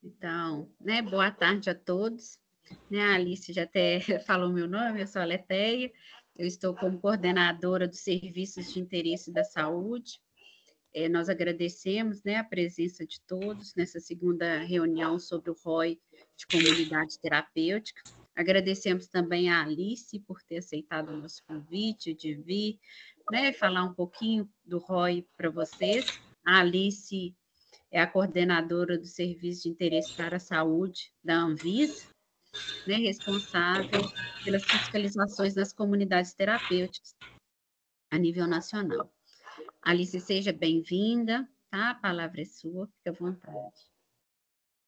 Então, né, boa tarde a todos. Né, a Alice já até falou meu nome, eu sou a Leteia, eu estou como coordenadora dos Serviços de Interesse da Saúde. Nós agradecemos, né, a presença de todos nessa segunda reunião sobre o ROI de comunidade terapêutica. Agradecemos também a Alice por ter aceitado o nosso convite de vir, né, falar um pouquinho do ROI para vocês. A Alice é a coordenadora do Serviço de Interesse para a Saúde da Anvisa, né, responsável pelas fiscalizações das comunidades terapêuticas a nível nacional. Alice, seja bem-vinda, tá? A palavra é sua, fique à vontade.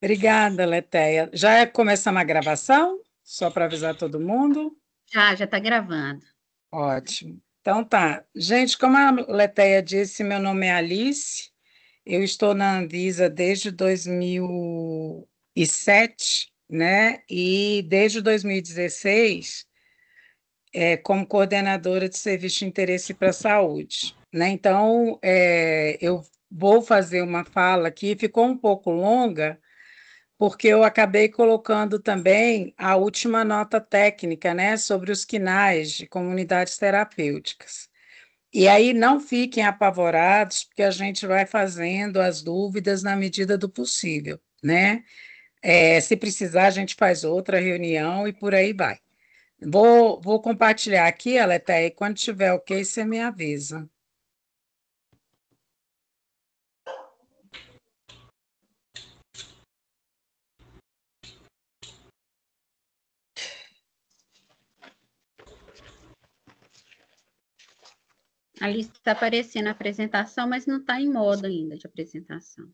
Obrigada, Leteia. Já começamos a gravação? Só para avisar todo mundo? Já está gravando. Ótimo. Então tá. Gente, como a Leteia disse, meu nome é Alice, eu estou na Anvisa desde 2007, né? E desde 2016, como coordenadora de serviço de interesse para a saúde, né? Então, eu vou fazer uma fala aqui, ficou um pouco longa, porque eu acabei colocando também a última nota técnica, né, sobre os quinais de comunidades terapêuticas. E aí não fiquem apavorados, porque a gente vai fazendo as dúvidas na medida do possível, né? Se precisar, a gente faz outra reunião e por aí vai. Vou compartilhar aqui, Aleté, e quando tiver ok, você me avisa. Ali está aparecendo a apresentação, mas não está em modo ainda de apresentação.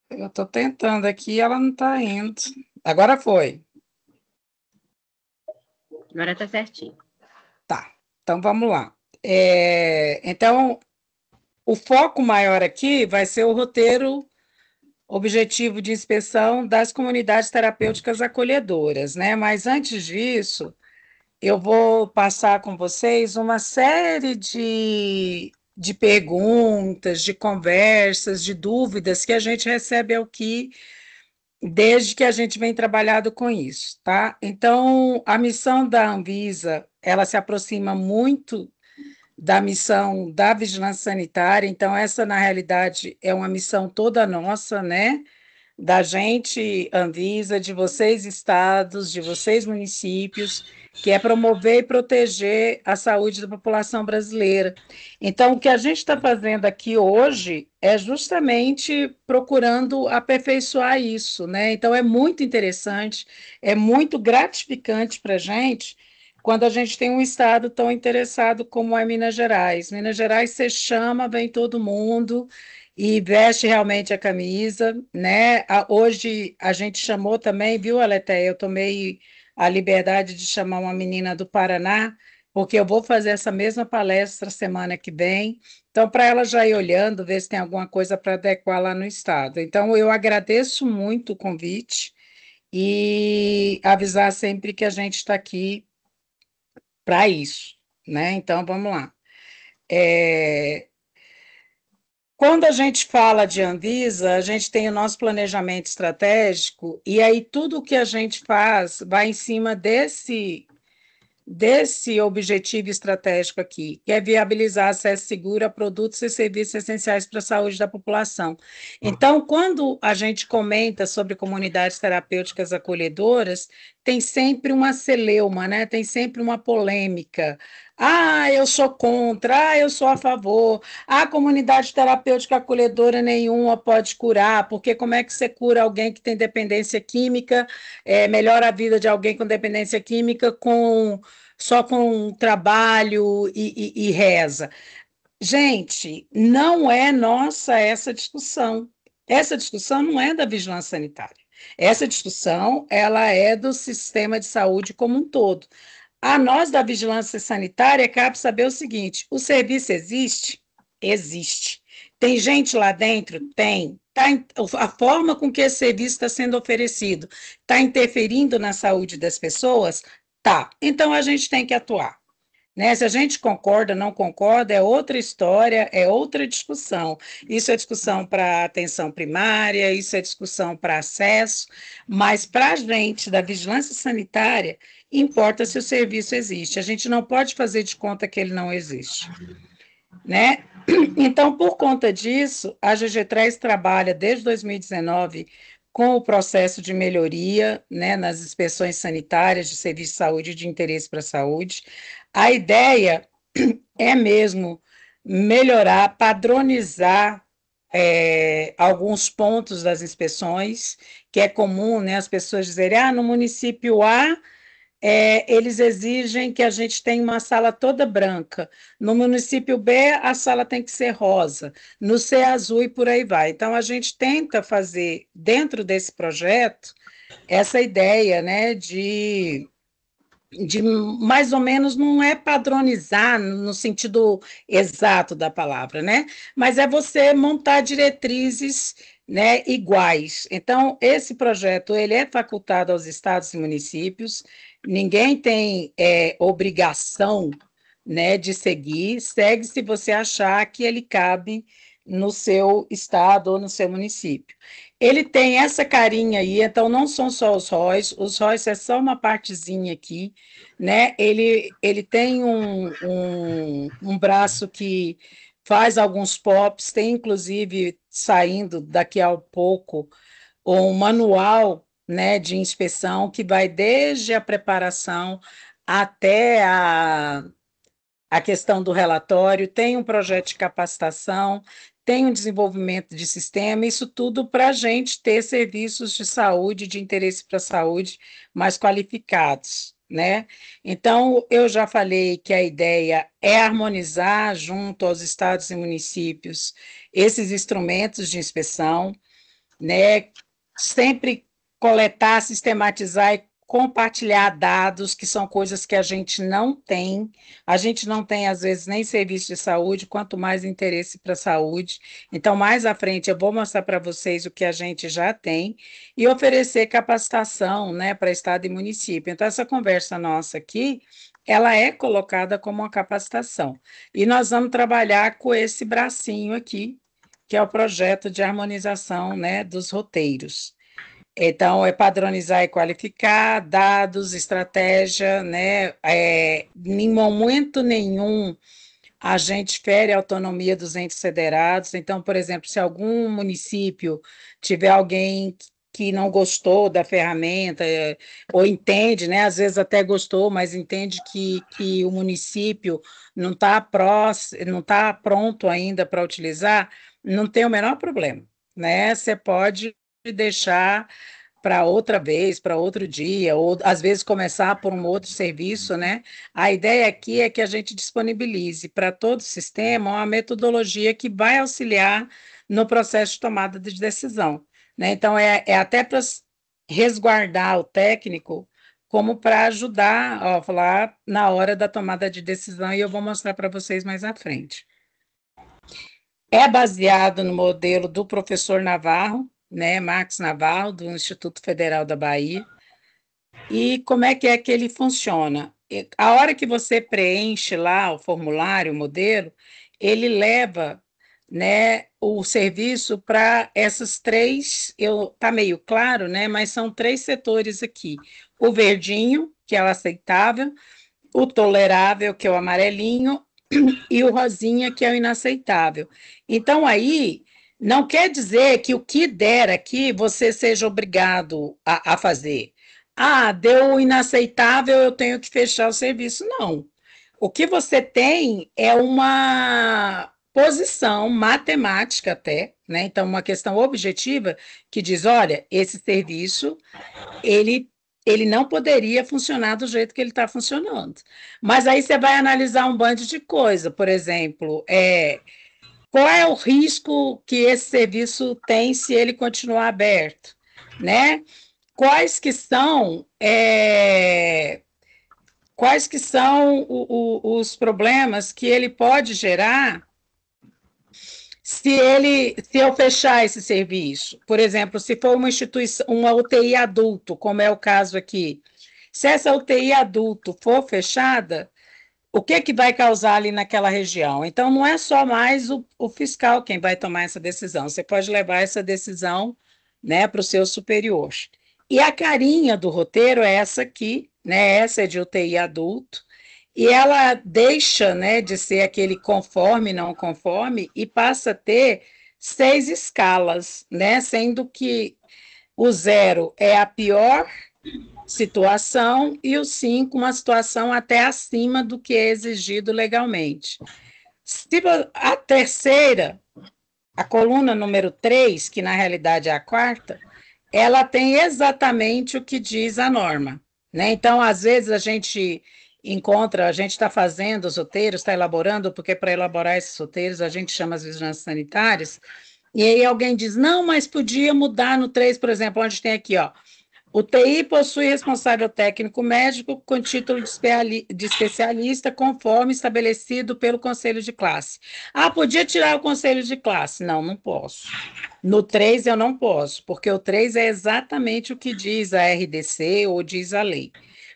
Eu estou tentando aqui, ela não está indo. Agora foi. Agora está certinho. Tá, então vamos lá. Então, o foco maior aqui vai ser o roteiro objetivo de inspeção das comunidades terapêuticas acolhedoras, né? Mas antes disso, eu vou passar com vocês uma série de perguntas, de conversas, de dúvidas que a gente recebe aqui desde que a gente vem trabalhando com isso, tá? Então, a missão da Anvisa, ela se aproxima muito da missão da vigilância sanitária, então essa, na realidade, é uma missão toda nossa, né? Da gente, Anvisa, de vocês estados, de vocês municípios, que é promover e proteger a saúde da população brasileira. Então, o que a gente está fazendo aqui hoje é justamente procurando aperfeiçoar isso, né? Então, é muito interessante, é muito gratificante para a gente quando a gente tem um estado tão interessado como é Minas Gerais. Minas Gerais, você chama, vem todo mundo e veste realmente a camisa, né? Hoje a gente chamou também, viu, Aleté? Eu tomei a liberdade de chamar uma menina do Paraná, porque eu vou fazer essa mesma palestra semana que vem. Então, para ela já ir olhando, ver se tem alguma coisa para adequar lá no estado. Então, eu agradeço muito o convite e avisar sempre que a gente está aqui para isso, né? Então, vamos lá. Quando a gente fala de Anvisa, a gente tem o nosso planejamento estratégico, e aí tudo o que a gente faz vai em cima desse objetivo estratégico aqui, que é viabilizar acesso seguro a produtos e serviços essenciais para a saúde da população. Então, quando a gente comenta sobre comunidades terapêuticas acolhedoras, tem sempre uma celeuma, né? Tem sempre uma polêmica. Ah, eu sou contra, eu sou a favor. A comunidade terapêutica acolhedora nenhuma pode curar, porque como é que você cura alguém que tem dependência química, melhora a vida de alguém com dependência química só com trabalho e reza? Gente, não é nossa essa discussão. Essa discussão não é da vigilância sanitária. Essa discussão, ela é do sistema de saúde como um todo. A nós da vigilância sanitária cabe saber o seguinte: o serviço existe? Existe. Tem gente lá dentro? Tem. A forma com que esse serviço está sendo oferecido está interferindo na saúde das pessoas? Tá. Então a gente tem que atuar. né? Se a gente concorda, não concorda, é outra história, é outra discussão. Isso é discussão para atenção primária, isso é discussão para acesso, mas para a gente da vigilância sanitária, importa se o serviço existe. A gente não pode fazer de conta que ele não existe, né? Então, por conta disso, a GG3 trabalha desde 2019 com o processo de melhoria, né, nas inspeções sanitárias de serviço de saúde e de interesse para a saúde. A ideia é mesmo melhorar, padronizar alguns pontos das inspeções, que é comum, né, as pessoas dizerem, no município A eles exigem que a gente tenha uma sala toda branca. No município B, a sala tem que ser rosa. No C, azul e por aí vai. Então, a gente tenta fazer, dentro desse projeto, essa ideia, né, de mais ou menos não é padronizar no sentido exato da palavra, né? Mas é você montar diretrizes, né, iguais. Então, esse projeto ele é facultado aos estados e municípios, ninguém tem obrigação, né, de seguir, segue se você achar que ele cabe no seu estado ou no seu município. Ele tem essa carinha aí, então não são só os ROIs é só uma partezinha aqui, né? Ele tem um braço que faz alguns POPs, tem inclusive saindo daqui a pouco um manual, né, de inspeção que vai desde a preparação até a questão do relatório, tem um projeto de capacitação, tem um desenvolvimento de sistema, isso tudo para a gente ter serviços de saúde, de interesse para a saúde mais qualificados, né? Então, eu já falei que a ideia é harmonizar junto aos estados e municípios esses instrumentos de inspeção, né? Sempre coletar, sistematizar e compartilhar dados, que são coisas que a gente não tem. A gente não tem, às vezes, nem serviço de saúde, quanto mais interesse para a saúde. Então, mais à frente, eu vou mostrar para vocês o que a gente já tem e oferecer capacitação, né, para estado e município. Então, essa conversa nossa aqui, ela é colocada como uma capacitação. E nós vamos trabalhar com esse bracinho aqui, que é o projeto de harmonização, né, dos roteiros. Então, é padronizar e qualificar, dados, estratégia, né? Em momento nenhum a gente fere a autonomia dos entes federados. Então, por exemplo, se algum município tiver alguém que não gostou da ferramenta, ou entende, né? Às vezes até gostou, mas entende que o município não tá pronto ainda para utilizar, não tem o menor problema, né? Você pode deixar para outra vez, para outro dia, ou às vezes começar por um outro serviço, né? A ideia aqui é que a gente disponibilize para todo o sistema uma metodologia que vai auxiliar no processo de tomada de decisão, né? Então, é até para resguardar o técnico, como para ajudar, ó, falar na hora da tomada de decisão, e eu vou mostrar para vocês mais à frente. É baseado no modelo do professor Navarro, né, Marcos Navarro, do Instituto Federal da Bahia. E como é que ele funciona? A hora que você preenche lá o formulário, o modelo, ele leva, né, o serviço para essas três, tá meio claro, né, mas são três setores aqui. O verdinho, que é o aceitável, o tolerável, que é o amarelinho, e o rosinha, que é o inaceitável. Então, aí, não quer dizer que o que der aqui você seja obrigado a fazer. Deu inaceitável, eu tenho que fechar o serviço. Não. O que você tem é uma posição matemática até, né? Então, uma questão objetiva que diz, olha, esse serviço, ele ele não poderia funcionar do jeito que ele está funcionando. Mas aí você vai analisar um bando de coisa, por exemplo, qual é o risco que esse serviço tem se ele continuar aberto, né? Quais que são os problemas que ele pode gerar se eu fechar esse serviço? Por exemplo, se for uma instituição, uma UTI adulto, como é o caso aqui, se essa UTI adulto for fechada, o que que vai causar ali naquela região. Então, não é só mais o fiscal quem vai tomar essa decisão, você pode levar essa decisão, né, para o seu superior. E a carinha do roteiro é essa aqui, né, essa é de UTI adulto, e ela deixa, né, de ser aquele conforme, não conforme, e passa a ter 6 escalas, né, sendo que o 0 é a pior situação e o 5, uma situação até acima do que é exigido legalmente. A terceira, a coluna número 3, que na realidade é a quarta, ela tem exatamente o que diz a norma, né? Então, às vezes, a gente está fazendo os roteiros, está elaborando, porque para elaborar esses roteiros a gente chama as vigilâncias sanitárias, e aí alguém diz, não, mas podia mudar no 3, por exemplo, onde tem aqui, ó, UTI possui responsável técnico médico com título de especialista, conforme estabelecido pelo conselho de classe. Ah, podia tirar o conselho de classe? Não, não posso. No 3 eu não posso, porque o 3 é exatamente o que diz a RDC ou diz a lei.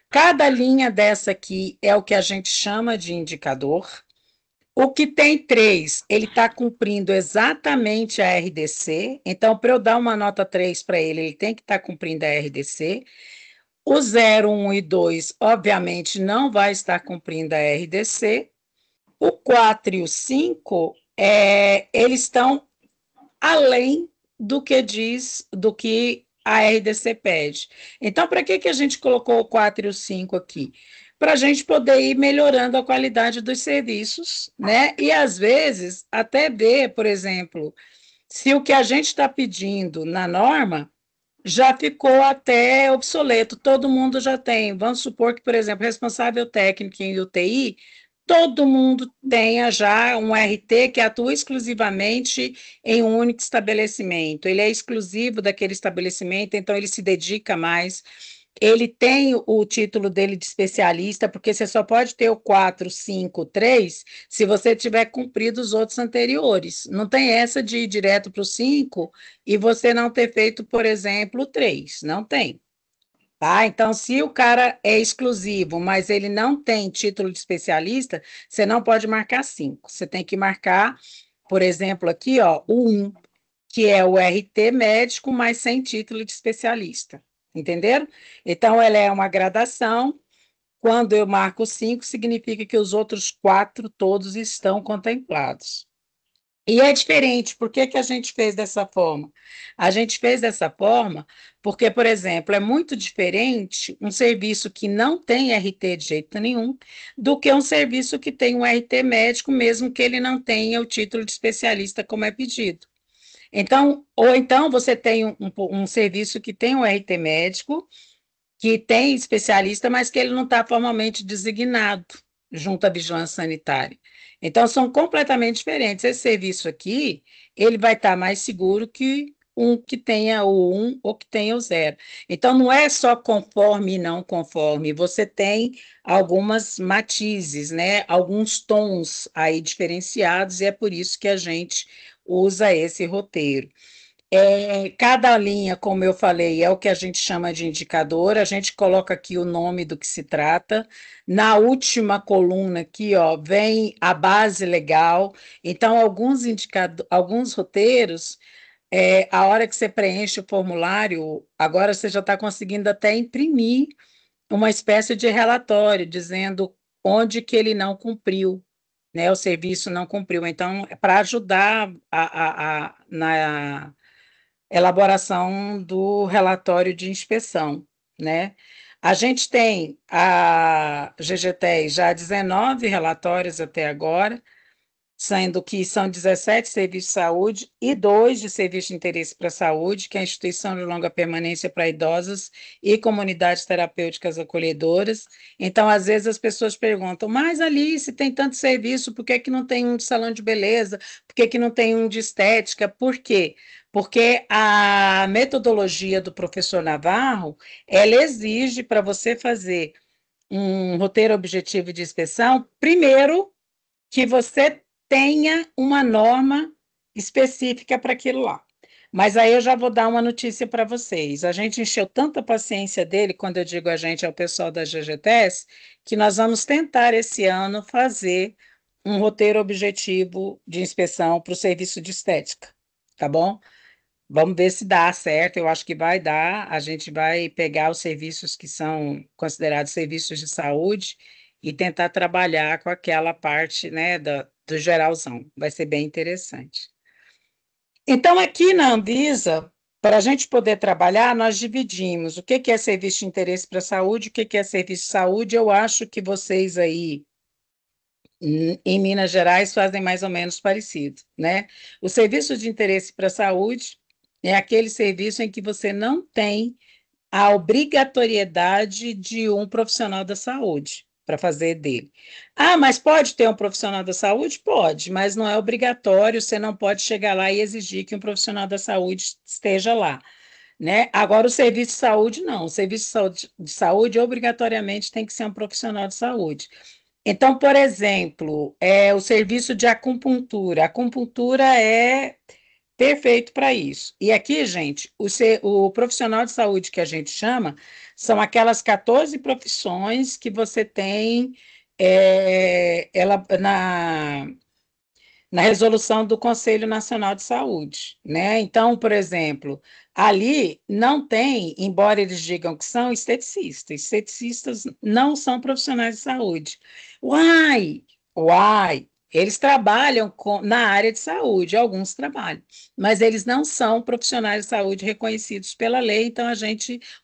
Cada linha dessa aqui é o que a gente chama de indicador. O que tem 3, ele está cumprindo exatamente a RDC, então, para eu dar uma nota 3 para ele, ele tem que estar cumprindo a RDC. O 0, 1 e 2, obviamente, não vai estar cumprindo a RDC. O 4 e o 5, eles estão além do que diz, do que a RDC pede. Então, para que a gente colocou o 4 e o 5 aqui? Para a gente poder ir melhorando a qualidade dos serviços, né? E às vezes até ver, por exemplo, se o que a gente está pedindo na norma já ficou até obsoleto, todo mundo já tem. Vamos supor que, por exemplo, responsável técnico em UTI, todo mundo tenha já um RT que atua exclusivamente em um único estabelecimento. Ele é exclusivo daquele estabelecimento, então ele se dedica mais. Ele tem o título dele de especialista, porque você só pode ter o 4, 5, 3 se você tiver cumprido os outros anteriores. Não tem essa de ir direto para o 5 e você não ter feito, por exemplo, o 3. Não tem. Tá? Então, se o cara é exclusivo, mas ele não tem título de especialista, você não pode marcar 5. Você tem que marcar, por exemplo, aqui, ó, o 1, que é o RT médico, mas sem título de especialista. Entenderam? Então, ela é uma gradação. Quando eu marco 5, significa que os outros 4 todos estão contemplados. E é diferente, por que que a gente fez dessa forma? A gente fez dessa forma porque, por exemplo, é muito diferente um serviço que não tem RT de jeito nenhum do que um serviço que tem um RT médico, mesmo que ele não tenha o título de especialista, como é pedido. Então, ou então você tem um serviço que tem um RT médico, que tem especialista, mas que ele não está formalmente designado junto à vigilância sanitária. Então, são completamente diferentes. Esse serviço aqui, ele vai estar mais seguro que um que tenha o 1 ou que tenha o 0. Então, não é só conforme e não conforme, você tem algumas matizes, né? Alguns tons aí diferenciados, e é por isso que a gente usa esse roteiro. Cada linha, como eu falei, é o que a gente chama de indicador. A gente coloca aqui o nome do que se trata. Na última coluna aqui, ó, vem a base legal. Então, alguns roteiros, a hora que você preenche o formulário, agora você já está conseguindo até imprimir uma espécie de relatório dizendo onde que ele não cumpriu, né? O serviço não cumpriu. Então, é para ajudar na elaboração do relatório de inspeção, né? A gente tem a GGTES já 19 relatórios até agora, sendo que são 17 serviços de saúde e 2 de serviço de interesse para a saúde, que é a instituição de longa permanência para idosas e comunidades terapêuticas acolhedoras. Então, às vezes as pessoas perguntam, mas Alice, tem tanto serviço, por que que não tem um de salão de beleza? Por que que não tem um de estética? Por quê? Porque a metodologia do professor Navarro, ela exige para você fazer um roteiro objetivo de inspeção, primeiro, que você tenha uma norma específica para aquilo lá. Mas aí eu já vou dar uma notícia para vocês. A gente encheu tanta paciência dele, quando eu digo a gente, é o pessoal da GGTS, que nós vamos tentar esse ano fazer um roteiro objetivo de inspeção para o serviço de estética, tá bom? Vamos ver se dá certo, eu acho que vai dar. A gente vai pegar os serviços que são considerados serviços de saúde e tentar trabalhar com aquela parte, né, do geralzão. Vai ser bem interessante. Então, aqui na Anvisa, para a gente poder trabalhar, nós dividimos o que que é serviço de interesse para a saúde, o que que é serviço de saúde. Eu acho que vocês aí em Minas Gerais fazem mais ou menos parecido, né? O serviço de interesse para a saúde é aquele serviço em que você não tem a obrigatoriedade de um profissional da saúde para fazer dele. Ah, mas pode ter um profissional da saúde? Pode, mas não é obrigatório, você não pode chegar lá e exigir que um profissional da saúde esteja lá, né? Agora, o serviço de saúde, não. O serviço de saúde obrigatoriamente tem que ser um profissional de saúde. Então, por exemplo, o serviço de acupuntura. A acupuntura é perfeito para isso. E aqui, gente, o profissional de saúde que a gente chama são aquelas 14 profissões que você tem ela, na resolução do Conselho Nacional de Saúde, né? Então, por exemplo, ali não tem, embora eles digam que são esteticistas não são profissionais de saúde. Uai, uai, eles trabalham na área de saúde, alguns trabalham, mas eles não são profissionais de saúde reconhecidos pela lei, então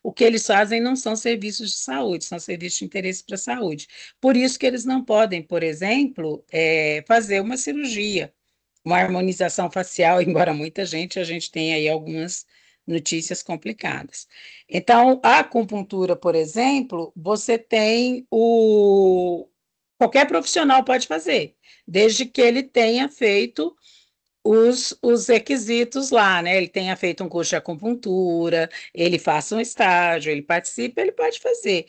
o que eles fazem não são serviços de saúde, são serviços de interesse para a saúde. Por isso que eles não podem, por exemplo, fazer uma cirurgia, uma harmonização facial, embora a gente tenha aí algumas notícias complicadas. Então, a acupuntura, por exemplo, você tem qualquer profissional pode fazer, desde que ele tenha feito os requisitos lá, né? Ele tenha feito um curso de acupuntura, ele faça um estágio, ele participe, ele pode fazer.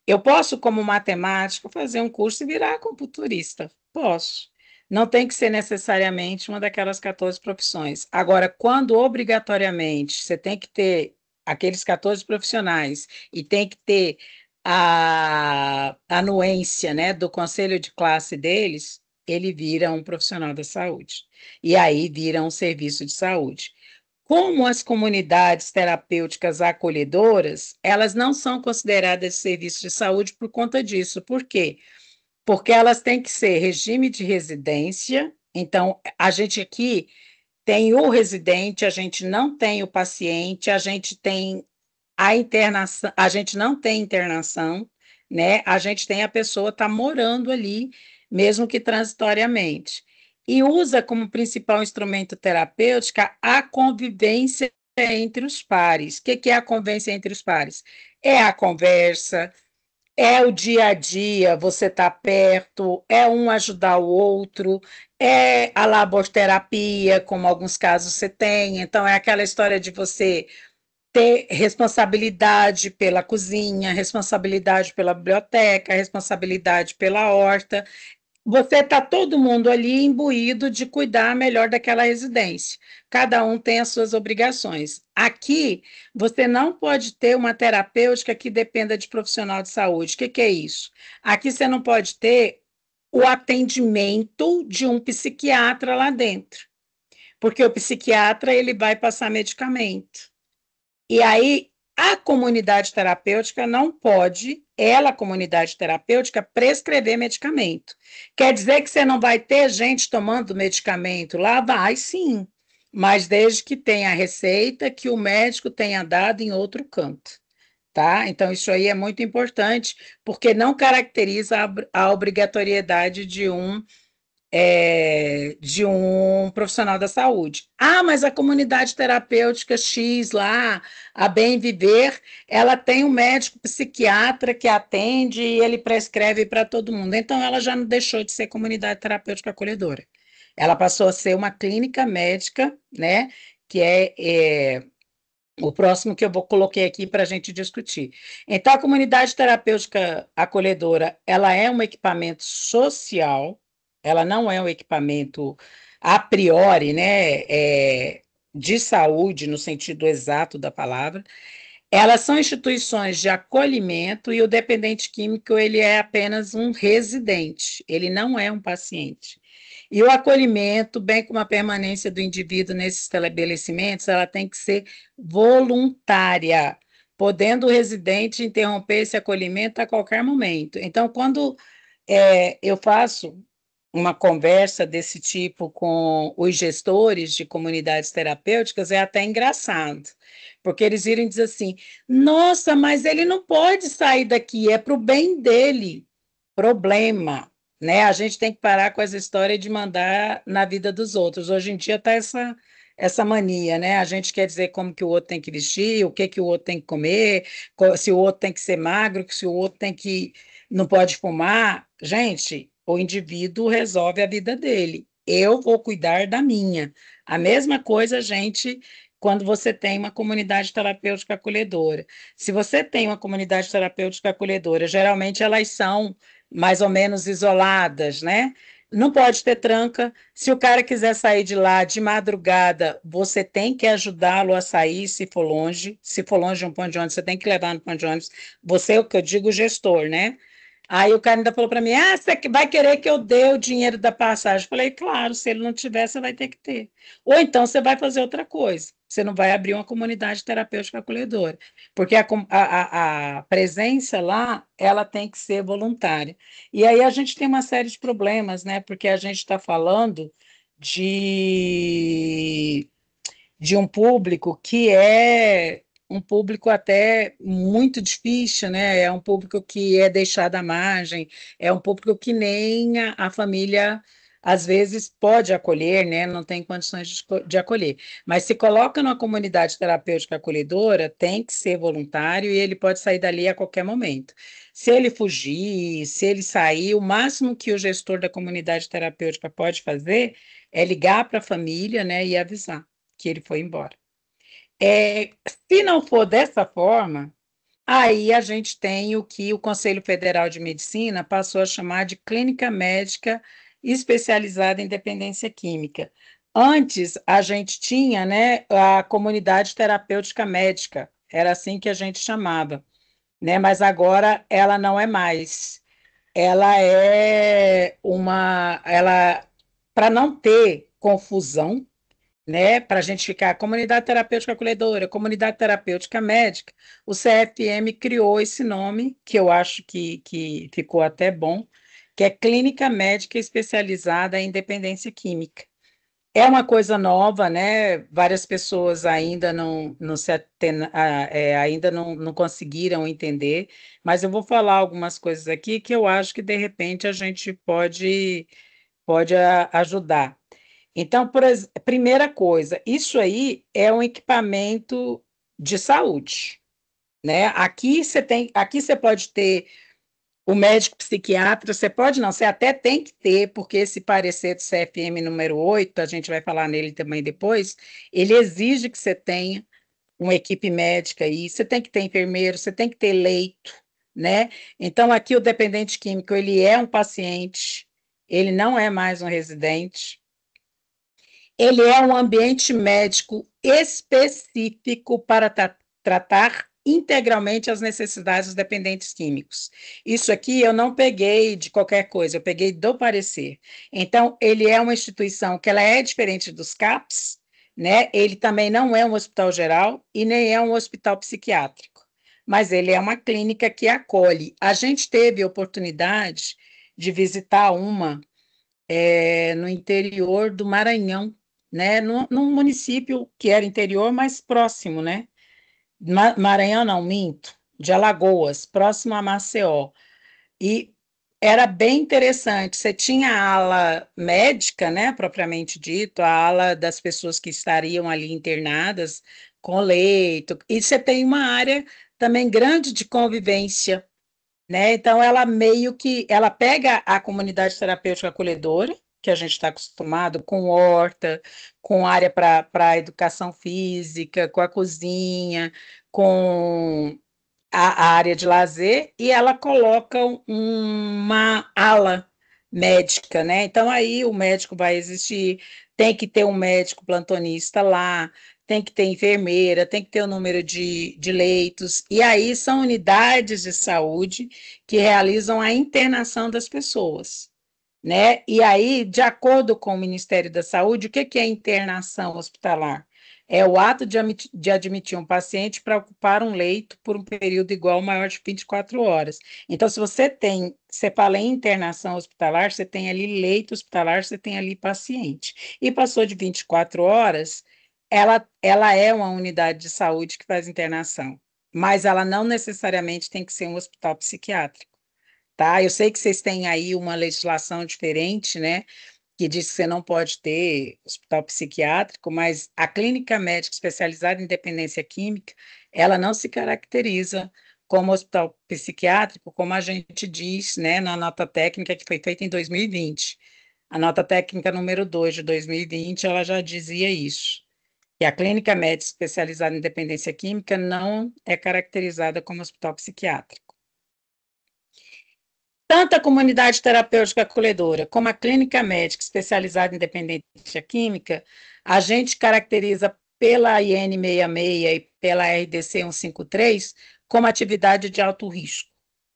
Eu posso, como matemático, fazer um curso e virar acupunturista? Posso. Não tem que ser necessariamente uma daquelas 14 profissões. Agora, quando obrigatoriamente você tem que ter aqueles 14 profissionais e tem que ter a anuência, né, do conselho de classe deles, ele vira um profissional da saúde. E aí vira um serviço de saúde. Como as comunidades terapêuticas acolhedoras, elas não são consideradas serviços de saúde por conta disso. Por quê? Porque elas têm que ser regime de residência. Então, a gente aqui tem o residente, a gente não tem o paciente, a gente tem a internação, a gente não tem internação, né? A gente tem a pessoa tá morando ali, mesmo que transitoriamente. E usa como principal instrumento terapêutico a convivência entre os pares. O que que é a convivência entre os pares? É a conversa, é o dia a dia, você tá perto, é um ajudar o outro, é a laboterapia, como alguns casos você tem. Então, é aquela história de você ter responsabilidade pela cozinha, responsabilidade pela biblioteca, responsabilidade pela horta. Você está todo mundo ali imbuído de cuidar melhor daquela residência. Cada um tem as suas obrigações. Aqui, você não pode ter uma terapêutica que dependa de profissional de saúde. O que que é isso? Aqui você não pode ter o atendimento de um psiquiatra lá dentro, porque o psiquiatra ele vai passar medicamento. E aí, a comunidade terapêutica não pode, ela, comunidade terapêutica, prescrever medicamento. Quer dizer que você não vai ter gente tomando medicamento lá? Vai sim, mas desde que tenha a receita que o médico tenha dado em outro canto. Tá? Então, isso aí é muito importante, porque não caracteriza a obrigatoriedade de um profissional da saúde. Ah, mas a comunidade terapêutica X lá, a Bem Viver, ela tem um médico psiquiatra que atende e ele prescreve para todo mundo. Então, ela já não deixou de ser comunidade terapêutica acolhedora. Ela passou a ser uma clínica médica, né? Que é o próximo que eu vou coloquei aqui para a gente discutir. Então, a comunidade terapêutica acolhedora, ela é um equipamento social, ela não é um equipamento a priori, né? de saúde, no sentido exato da palavra, elas são instituições de acolhimento e o dependente químico ele é apenas um residente, ele não é um paciente. E o acolhimento, bem como a permanência do indivíduo nesses estabelecimentos, ela tem que ser voluntária, podendo o residente interromper esse acolhimento a qualquer momento. Então, quando eu faço uma conversa desse tipo com os gestores de comunidades terapêuticas, é até engraçado, porque eles viram e dizem assim: nossa, mas ele não pode sair daqui, é para o bem dele. Problema, né? A gente tem que parar com essa história de mandar na vida dos outros. Hoje em dia está essa mania, né? A gente quer dizer como que o outro tem que vestir, o que que o outro tem que comer, se o outro tem que ser magro, se o outro tem que não pode fumar. Gente, o indivíduo resolve a vida dele. Eu vou cuidar da minha. A mesma coisa, gente, quando você tem uma comunidade terapêutica acolhedora. Se você tem uma comunidade terapêutica acolhedora, geralmente elas são mais ou menos isoladas, né? Não pode ter tranca. Se o cara quiser sair de lá de madrugada, você tem que ajudá-lo a sair se for longe. Se for longe de um ponto de ônibus, você tem que levar no ponto de ônibus. Você é o que eu digo, gestor, né? Aí o cara ainda falou para mim: ah, você vai querer que eu dê o dinheiro da passagem? Eu falei: claro, se ele não tiver, você vai ter que ter. Ou então você vai fazer outra coisa. Você não vai abrir uma comunidade terapêutica acolhedora, porque a presença lá, ela tem que ser voluntária. E aí a gente tem uma série de problemas, né? Porque a gente está falando de de um público que é um público até muito difícil, né? É um público que é deixado à margem, é um público que nem a família às vezes pode acolher, né? Não tem condições de acolher. Mas se coloca numa comunidade terapêutica acolhedora, tem que ser voluntário e ele pode sair dali a qualquer momento. Se ele fugir, se ele sair, o máximo que o gestor da comunidade terapêutica pode fazer é ligar para a família, né, e avisar que ele foi embora. Se não for dessa forma, aí a gente tem o que o Conselho Federal de Medicina passou a chamar de clínica médica especializada em dependência química. Antes, a gente tinha, né, a comunidade terapêutica médica, era assim que a gente chamava, né, mas agora ela não é mais. Ela é para não ter confusão, né, para a gente ficar comunidade terapêutica acolhedora, comunidade terapêutica médica, o CFM criou esse nome, que eu acho que ficou até bom, que é Clínica Médica Especializada em Dependência Química. É uma coisa nova, né? Várias pessoas ainda não se ainda não conseguiram entender, mas eu vou falar algumas coisas aqui que eu acho que de repente a gente pode ajudar. Então, primeira coisa, isso aí é um equipamento de saúde, né? Aqui você pode ter o médico psiquiatra, você pode não, você até tem que ter, porque esse parecer do CFM número 8, a gente vai falar nele também depois, ele exige que você tenha uma equipe médica aí, você tem que ter enfermeiro, você tem que ter leito, né? Então, aqui o dependente químico, ele é um paciente, ele não é mais um residente. Ele é um ambiente médico específico para tratar integralmente as necessidades dos dependentes químicos. Isso aqui eu não peguei de qualquer coisa, eu peguei do parecer. Então, ele é uma instituição que ela é diferente dos CAPs, né? Ele também não é um hospital geral e nem é um hospital psiquiátrico, mas ele é uma clínica que acolhe. A gente teve a oportunidade de visitar uma no interior do Maranhão, né? Num município que era interior, mas próximo, né? Maranhão não, minto, de Alagoas, próximo a Maceió. E era bem interessante. Você tinha a ala médica, né, propriamente dito, a ala das pessoas que estariam ali internadas com leito. E você tem uma área também grande de convivência, né? Então ela meio que ela pega a comunidade terapêutica acolhedora, que a gente está acostumado com horta, com área para educação física, com a cozinha, com a área de lazer, e ela coloca uma ala médica, né? Então aí o médico vai existir, tem que ter um médico plantonista lá, tem que ter enfermeira, tem que ter o número de leitos, e aí são unidades de saúde que realizam a internação das pessoas, né? E aí, de acordo com o Ministério da Saúde, o que é internação hospitalar? É o ato de admitir um paciente para ocupar um leito por um período igual ou maior de 24 horas. Então, se você fala em internação hospitalar, você tem ali leito hospitalar, você tem ali paciente. E passou de 24 horas, ela é uma unidade de saúde que faz internação, mas ela não necessariamente tem que ser um hospital psiquiátrico, tá? Eu sei que vocês têm aí uma legislação diferente, né? Que diz que você não pode ter hospital psiquiátrico, mas a clínica médica especializada em dependência química, ela não se caracteriza como hospital psiquiátrico, como a gente diz, né, na nota técnica que foi feita em 2020. A nota técnica número 2 de 2020, ela já dizia isso, que a clínica médica especializada em dependência química não é caracterizada como hospital psiquiátrico. Tanto a comunidade terapêutica acolhedora como a clínica médica especializada em dependência química, a gente caracteriza pela IN 66 e pela RDC 153 como atividade de alto risco,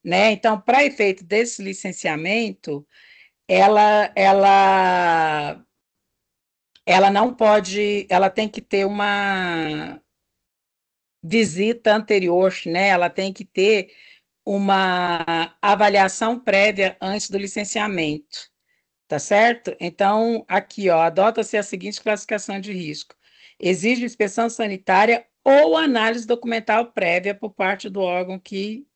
né? Então, para efeito desse licenciamento, ela, ela, ela não pode, ela tem que ter uma visita anterior, né? Ela tem que ter uma avaliação prévia antes do licenciamento, tá certo? Então, aqui, ó, adota-se a seguinte classificação de risco: exige inspeção sanitária ou análise documental prévia por parte do órgão que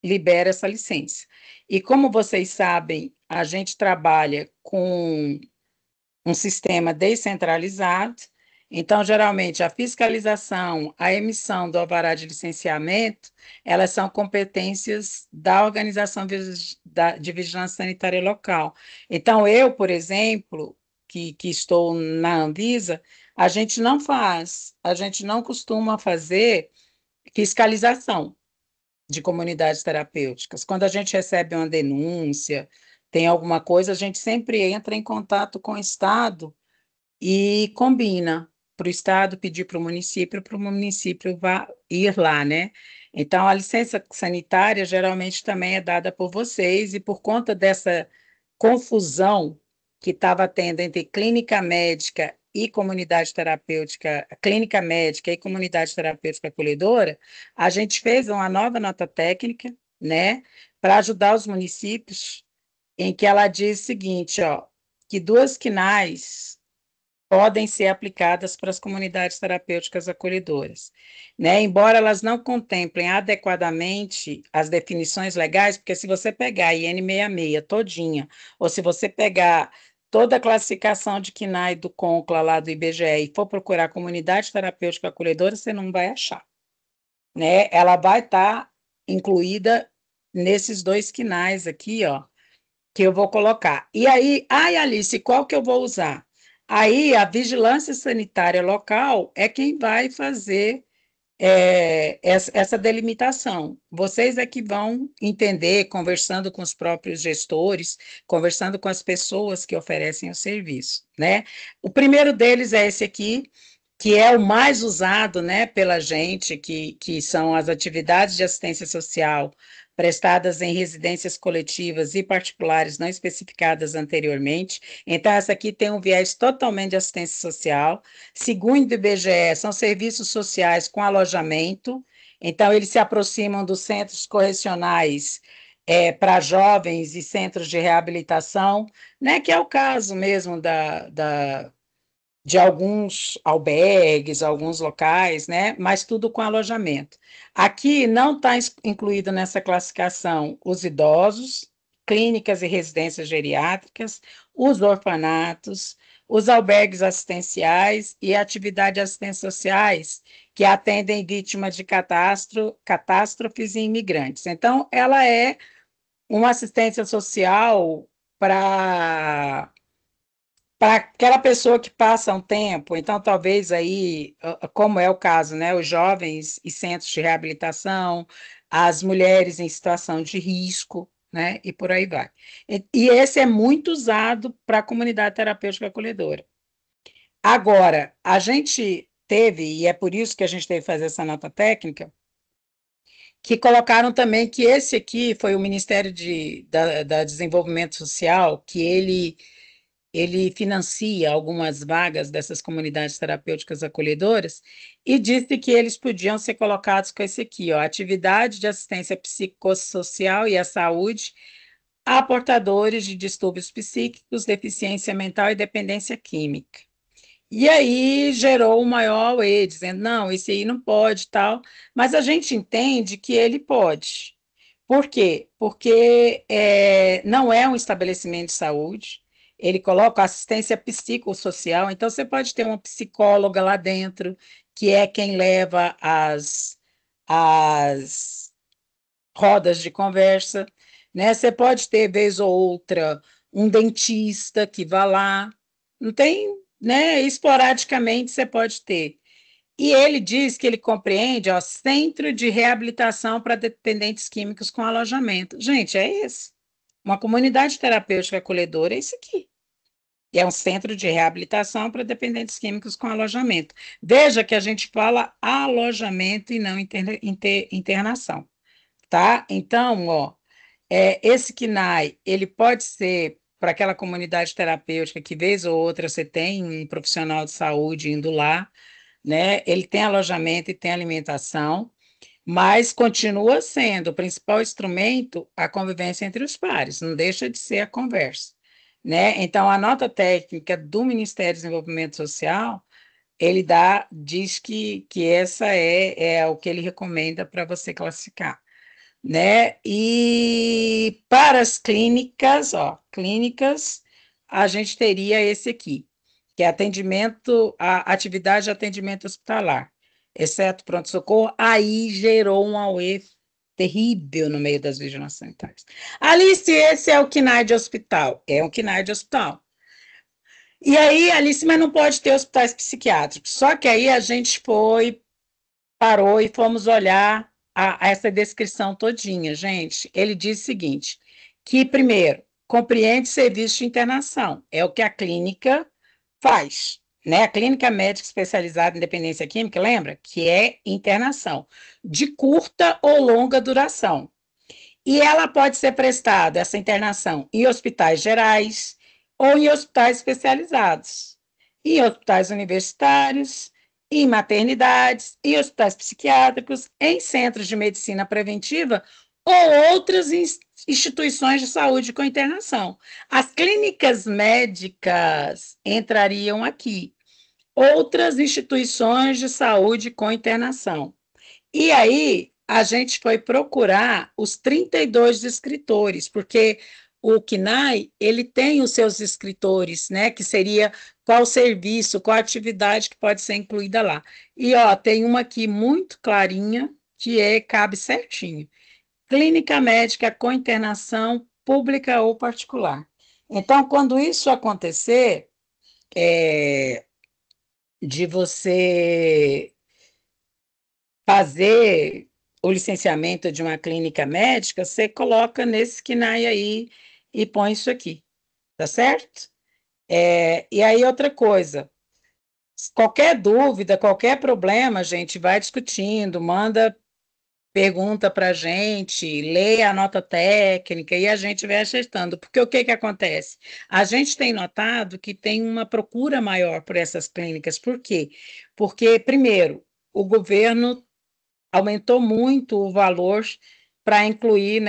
libera essa licença. E como vocês sabem, a gente trabalha com um sistema descentralizado. Então, geralmente, a fiscalização, a emissão do alvará de licenciamento, elas são competências da Organização de Vigilância Sanitária Local. Então, eu, por exemplo, que estou na Anvisa, a gente não costuma fazer fiscalização de comunidades terapêuticas. Quando a gente recebe uma denúncia, tem alguma coisa, a gente sempre entra em contato com o Estado e combina para o Estado pedir para o município ir lá, né? Então, a licença sanitária geralmente também é dada por vocês, e por conta dessa confusão que estava tendo entre clínica médica e comunidade terapêutica, clínica médica e comunidade terapêutica acolhedora, a gente fez uma nova nota técnica, né, para ajudar os municípios, em que ela diz o seguinte, ó, que duas quinais podem ser aplicadas para as comunidades terapêuticas acolhedoras, né? Embora elas não contemplem adequadamente as definições legais, porque se você pegar a IN 66 todinha, ou se você pegar toda a classificação de KNAI do CONCLA lá do IBGE e for procurar comunidade terapêutica acolhedora, você não vai achar, né? Ela vai estar incluída nesses dois KNAIs aqui, ó, que eu vou colocar. E aí, ai, Alice, qual que eu vou usar? Aí, a vigilância sanitária local é quem vai fazer essa delimitação. Vocês é que vão entender, conversando com os próprios gestores, conversando com as pessoas que oferecem o serviço, né? O primeiro deles é esse aqui, que é o mais usado, né, pela gente, que são as atividades de assistência social prestadas em residências coletivas e particulares não especificadas anteriormente. Então, essa aqui tem um viés totalmente de assistência social. Segundo o IBGE, são serviços sociais com alojamento. Então, eles se aproximam dos centros correcionais para jovens e centros de reabilitação, né, que é o caso mesmo de alguns albergues, alguns locais, né? Mas tudo com alojamento. Aqui não está incluído nessa classificação os idosos, clínicas e residências geriátricas, os orfanatos, os albergues assistenciais e atividades assistências sociais que atendem vítimas de catástrofes e imigrantes. Então, ela é uma assistência social para aquela pessoa que passa um tempo, então talvez aí, como é o caso, né, os jovens e centros de reabilitação, as mulheres em situação de risco, né, e por aí vai. E esse é muito usado para a comunidade terapêutica acolhedora. Agora, a gente teve, e é por isso que a gente teve que fazer essa nota técnica, que colocaram também que esse aqui foi o Ministério da Desenvolvimento Social, que ele financia algumas vagas dessas comunidades terapêuticas acolhedoras e disse que eles podiam ser colocados com esse aqui, ó, atividade de assistência psicossocial e à saúde a portadores de distúrbios psíquicos, deficiência mental e dependência química. E aí gerou o maior auê, dizendo, não, esse aí não pode, tal, mas a gente entende que ele pode. Por quê? Porque não é um estabelecimento de saúde, ele coloca assistência psicossocial, então você pode ter uma psicóloga lá dentro, que é quem leva as rodas de conversa, né? Você pode ter, vez ou outra, um dentista que vá lá, não tem, né? Esporadicamente você pode ter. E ele diz que ele compreende, ó, centro de reabilitação para dependentes químicos com alojamento. Gente, é esse. Uma comunidade terapêutica acolhedora é isso aqui. E é um centro de reabilitação para dependentes químicos com alojamento. Veja que a gente fala alojamento e não internação, tá? Então, ó, esse KNAI, ele pode ser para aquela comunidade terapêutica que, vez ou outra, você tem um profissional de saúde indo lá, né? Ele tem alojamento e tem alimentação, mas continua sendo o principal instrumento a convivência entre os pares, não deixa de ser a conversa, né? Então, a nota técnica do Ministério do Desenvolvimento Social, diz que essa é o que ele recomenda para você classificar, né? E para as clínicas, ó, clínicas, a gente teria esse aqui, que é atendimento, a atividade de atendimento hospitalar, exceto pronto-socorro, aí gerou um auê terrível no meio das vigilâncias sanitárias. Alice, esse é o KNAI de hospital, é um KNAI de hospital. E aí, Alice, mas não pode ter hospitais psiquiátricos. Só que aí a gente parou e fomos olhar essa descrição todinha, gente. Ele diz o seguinte, que, primeiro, compreende serviço de internação, é o que a clínica faz, né? A clínica médica especializada em dependência química, lembra? Que é internação, de curta ou longa duração. E ela pode ser prestada, essa internação, em hospitais gerais ou em hospitais especializados, em hospitais universitários, em maternidades, em hospitais psiquiátricos, em centros de medicina preventiva ou outras instituições de saúde com internação. As clínicas médicas entrariam aqui, outras instituições de saúde com internação. E aí, a gente foi procurar os 32 escritores, porque o CNAI, ele tem os seus escritores, né, que seria qual serviço, qual atividade que pode ser incluída lá. E, ó, tem uma aqui muito clarinha, que cabe certinho. Clínica médica com internação pública ou particular. Então, quando isso acontecer, de você fazer o licenciamento de uma clínica médica, você coloca nesse KNAI aí e põe isso aqui, tá certo? E aí, outra coisa, qualquer dúvida, qualquer problema, gente, vai discutindo, manda pergunta para a gente, lê a nota técnica e a gente vai acertando. Porque o que que acontece? A gente tem notado que tem uma procura maior por essas clínicas. Por quê? Porque, primeiro, o governo aumentou muito o valor para incluir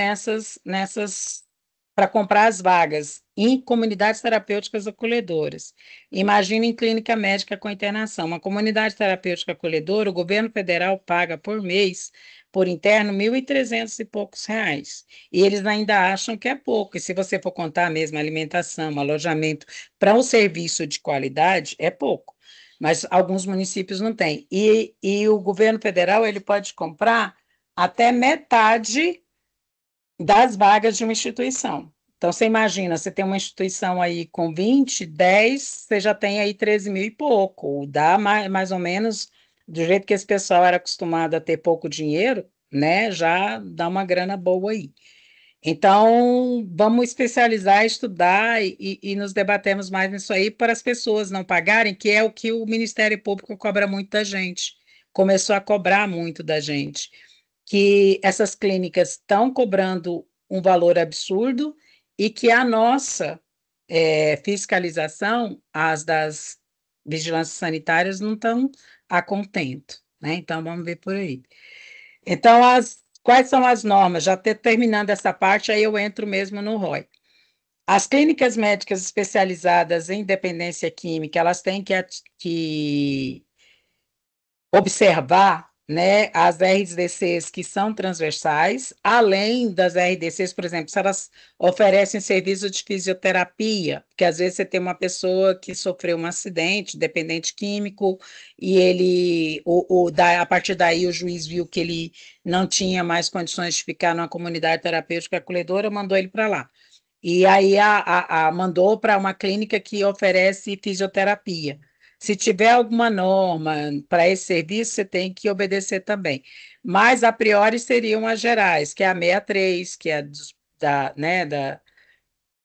para comprar as vagas em comunidades terapêuticas acolhedoras. Imagine em clínica médica com internação. Uma comunidade terapêutica acolhedora, o governo federal paga por mês, por interno, 1.300 e poucos reais. E eles ainda acham que é pouco. E se você for contar mesmo alimentação, alojamento, para um serviço de qualidade, é pouco, mas alguns municípios não têm. E o governo federal ele pode comprar até metade das vagas de uma instituição. Então, você imagina, você tem uma instituição aí com 20, 10, você já tem aí 13 mil e pouco. Dá mais ou menos, do jeito que esse pessoal era acostumado a ter pouco dinheiro, né? Já dá uma grana boa aí. Então, vamos especializar, estudar e nos debatemos mais nisso aí para as pessoas não pagarem, que é o que o Ministério Público cobra muito da gente. Começou a cobrar muito da gente, que essas clínicas estão cobrando um valor absurdo e que a nossa fiscalização, as das vigilâncias sanitárias, não estão a contento, né? Então, vamos ver por aí. Então, quais são as normas? Já terminando essa parte, aí eu entro mesmo no ROI. As clínicas médicas especializadas em dependência química, elas têm que observar, né, as RDCs que são transversais, além das RDCs, por exemplo, se elas oferecem serviço de fisioterapia, porque às vezes você tem uma pessoa que sofreu um acidente, dependente químico, e a partir daí o juiz viu que ele não tinha mais condições de ficar numa comunidade terapêutica acolhedora, mandou ele para lá. E aí mandou para uma clínica que oferece fisioterapia. Se tiver alguma norma para esse serviço, você tem que obedecer também. Mas, a priori, seriam as gerais, que é a 63, que é né,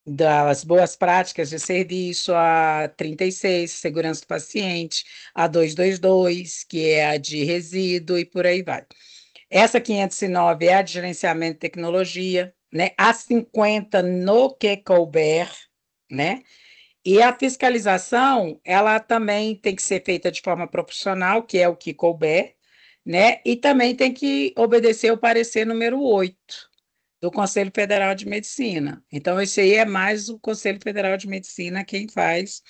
das boas práticas de serviço, a 36, segurança do paciente, a 222, que é a de resíduo, e por aí vai. Essa 509 é a de gerenciamento de tecnologia, né? A 50 no que couber, né? E a fiscalização, ela também tem que ser feita de forma profissional, que é o que couber, né? E também tem que obedecer o parecer número 8 do Conselho Federal de Medicina. Então, esse aí é mais o Conselho Federal de Medicina quem faz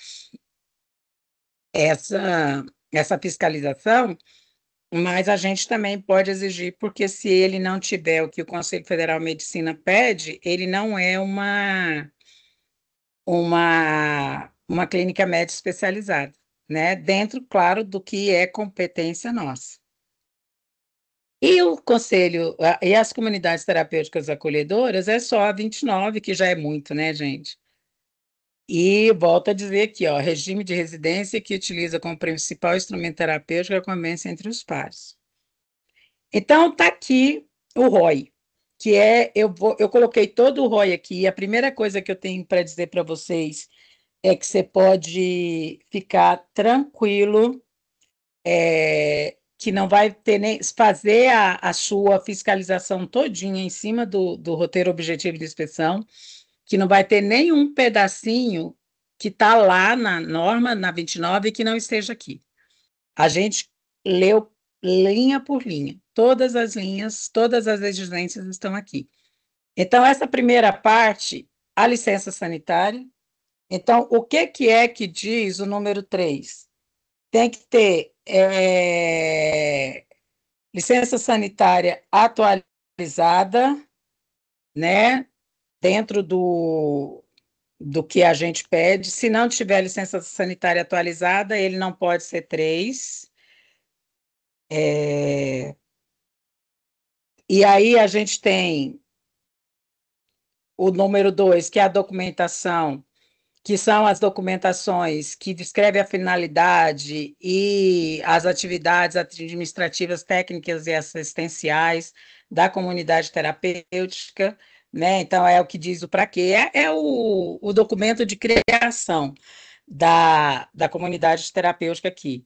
essa fiscalização, mas a gente também pode exigir, porque se ele não tiver o que o Conselho Federal de Medicina pede, ele não é uma clínica médica especializada, né? Dentro, claro, do que é competência nossa. E o conselho, e as comunidades terapêuticas acolhedoras é só a 29, que já é muito, né, gente? E volto a dizer aqui, ó, regime de residência que utiliza como principal instrumento terapêutico a convivência entre os pares. Então, tá aqui o ROI, que eu coloquei todo o ROI aqui, e a primeira coisa que eu tenho para dizer para vocês é que você pode ficar tranquilo, que não vai ter nem fazer a sua fiscalização todinha em cima do roteiro objetivo de inspeção, que não vai ter nenhum pedacinho que está lá na norma, na 29, que não esteja aqui. A gente leu linha por linha, todas as linhas, todas as exigências estão aqui. Então, essa primeira parte, a licença sanitária. Então, o que é que diz o número 3? Tem que ter licença sanitária atualizada, né? Dentro do que a gente pede. Se não tiver licença sanitária atualizada, ele não pode ser 3. E aí a gente tem o número 2, que é a documentação, que são as documentações que descrevem a finalidade e as atividades administrativas, técnicas e assistenciais da comunidade terapêutica, né? Então, é o que diz o para quê. É o documento de criação da comunidade terapêutica aqui,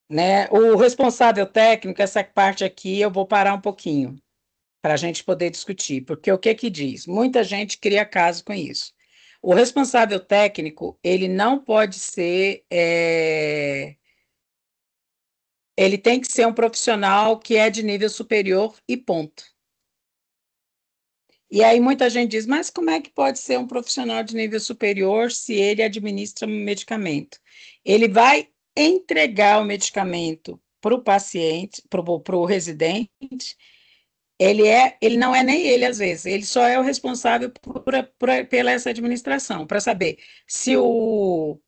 né? O responsável técnico, essa parte aqui, eu vou parar um pouquinho para a gente poder discutir, porque o que que diz? Muita gente cria caso com isso. O responsável técnico, ele não pode ser, ele tem que ser um profissional que é de nível superior e ponto. E aí muita gente diz, mas como é que pode ser um profissional de nível superior se ele administra um medicamento? Ele vai entregar o medicamento para o paciente, para o residente. Ele não é nem ele, às vezes, ele só é o responsável pela essa administração, para saber se o